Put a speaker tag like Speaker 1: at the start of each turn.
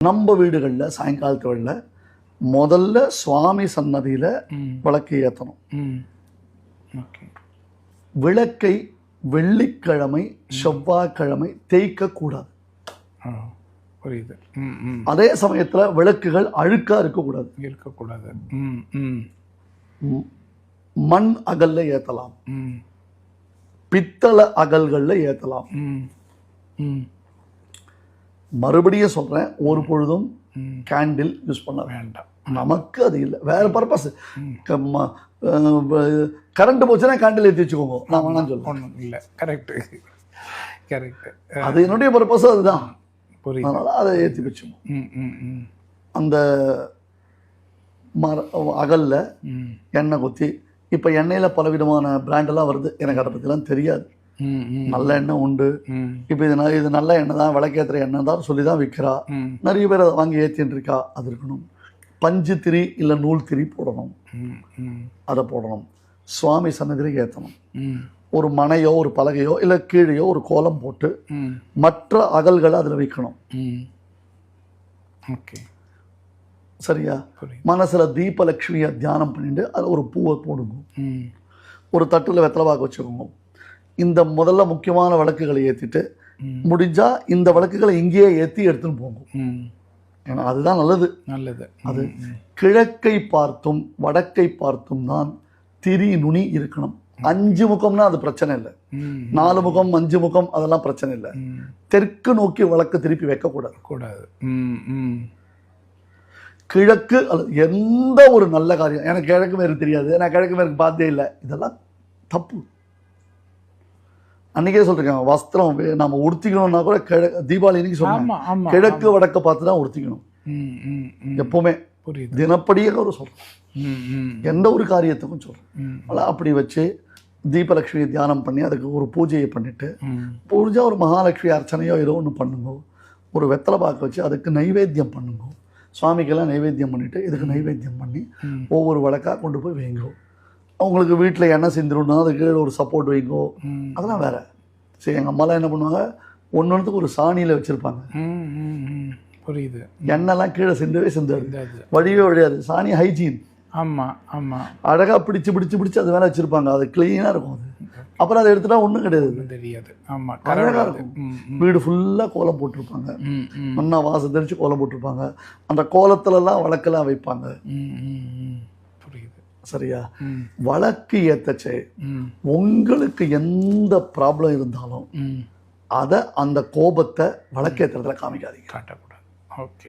Speaker 1: நம்ம வீடுகளில் சாயங்காலத்து வேளையில முதல்ல சுவாமி சன்னதியில் விளக்கு ஏற்றணும். விளக்கை வெள்ளிக்கிழமை செவ்வாய்க்கிழமை தேய்க்கக்கூடாது.
Speaker 2: புரியுது.
Speaker 1: அதே சமயத்தில் விளக்குகள் அழுக்கா இருக்கக்கூடாது. மண் அகல்ல ஏற்றலாம், பித்தளை அகல்கள்ல ஏற்றலாம். மறுபடியும் சொல்றேன், ஒரு பொழுதும் கேண்டில் யூஸ் பண்ண வேண்டாம். நமக்கு அது இல்லை, வேற பர்பஸ். கரண்ட் போச்சுன்னா கேண்டில் ஏற்றி வச்சுக்கோங்க, நான் வேணாம் சொல்லுவேன்.
Speaker 2: இல்லை, கரெக்ட் கரெக்ட்.
Speaker 1: அது என்னுடைய பர்பஸ் அதுதான். அதனால அதை ஏற்றி வச்சுக்கோங்க. அந்த அகல்ல எண்ணெய் குத்தி, இப்போ எண்ணெயில் பலவிதமான பிராண்டெல்லாம் வருது, எனக்கு அதை பற்றிலாம் தெரியாது. நல்ல எண்ணெய் உண்டு. இப்போ இது நல்ல எண்ணெய் தான், விளக்கேற்றுற எண்ணெய் தான் சொல்லி தான் விற்கிறா. நிறைய பேர் அதை வாங்கி ஏற்றின்னு இருக்கா. அது இருக்கணும். பஞ்சு திரி இல்லை நூல் திரி போடணும், அதை போடணும். சுவாமி சன்னதியில் ஏற்றணும். ஒரு மனையோ ஒரு பலகையோ இல்லை கீழையோ ஒரு கோலம் போட்டு மற்ற அகல்களை அதில் வைக்கணும். சரியா? மனசுல தீபலட்சுமியை தியானம் பண்ணிட்டு அதில் ஒரு பூவை போடுங்க. ஒரு தட்டுல வெத்தலைவாக்கு வச்சுக்கோங்க. இந்த முதல்ல முக்கியமான விளக்குகளை ஏற்றிட்டு முடிஞ்சா இந்த விளக்குகளை இங்கேயே ஏற்றி எடுத்துன்னு போங்க. ஏன்னா அதுதான் நல்லது. அது கிழக்கை பார்த்தும் வடக்கை பார்த்தும் தான் திரி நுனி இருக்கணும். 5 முகம்னா அது பிரச்சனை இல்லை. 4 முகம் 5 முகம் அதெல்லாம் பிரச்சனை இல்லை. தெற்கு நோக்கி விளக்கு திருப்பி வைக்கக்கூடாது. கிழக்கு அல்லது எந்த ஒரு நல்ல காரியம், எனக்கு கிழக்கு மேற்கு தெரியாது, நான் கிழக்கு மேற்கு பார்த்தே இல்லை, இதெல்லாம் தப்பு. அன்னைக்கே சொல்றேன், வஸ்திரம் நம்ம உடுத்திக்கணும்னா கூட தீபாவளி அன்னைக்கு சொன்னேன், கிழக்கு வடக்க பார்த்து தான் உடுத்திக்கணும் எப்பவுமே. தினப்படியே ஒரு சொல்றேன், எந்த ஒரு காரியத்துக்கும் சொல்றேன். அப்படி வச்சு தீபலட்சுமியை தியானம் பண்ணி அதுக்கு ஒரு பூஜையை பண்ணிட்டு, பூஜை ஒரு மகாலட்சுமி அர்ச்சனையோ ஏதோ ஒன்று பண்ணுங்க. ஒரு வெத்தலை பாக்கு வச்சு அதுக்கு நைவேத்தியம் பண்ணுங்க. சுவாமிக்கெல்லாம் நைவேத்தியம் பண்ணிட்டு இதுக்கு நைவேத்தியம் பண்ணி ஒவ்வொரு வழக்காக கொண்டு போய் வைங்கோ. அவங்களுக்கு வீட்டில் எண்ணெய் சிந்திரம்னா அதுக்கு ஒரு சப்போர்ட் வைங்கோ, அதெல்லாம் வேற. சரி, எங்கள் அம்மாலாம் என்ன பண்ணுவாங்க, ஒன்றுக்கு ஒரு சாணியில் வச்சுருப்பாங்க.
Speaker 2: புரியுது.
Speaker 1: எண்ணெய்லாம் கீழே சிந்தாது, வழியே வழியாது. சாணி ஹைஜீன். அழகாக பிடிச்சு அது மேலே வச்சுருப்பாங்க. அது கிளீனாக இருக்கும். அது அப்புறம் அதை எடுத்துட்டா ஒன்றும் கிடையாது. அழகாக இருக்கும். வீடு ஃபுல்லாக கோலம் போட்டிருப்பாங்க, மண்ணா வாசம் தெளிச்சு கோலம் போட்டிருப்பாங்க. அந்த கோலத்துலலாம் வழக்கெல்லாம் வைப்பாங்க. சரியா? வழக்கு ஏத்தச்சே உங்களுக்கு எந்த ப்ராப்ளம் இருந்தாலும் அதை அந்த கோபத்தை வழக்கேற்றத்துல காமிக்காதீங்க.
Speaker 2: காட்டக்கூடாது. ஓகே.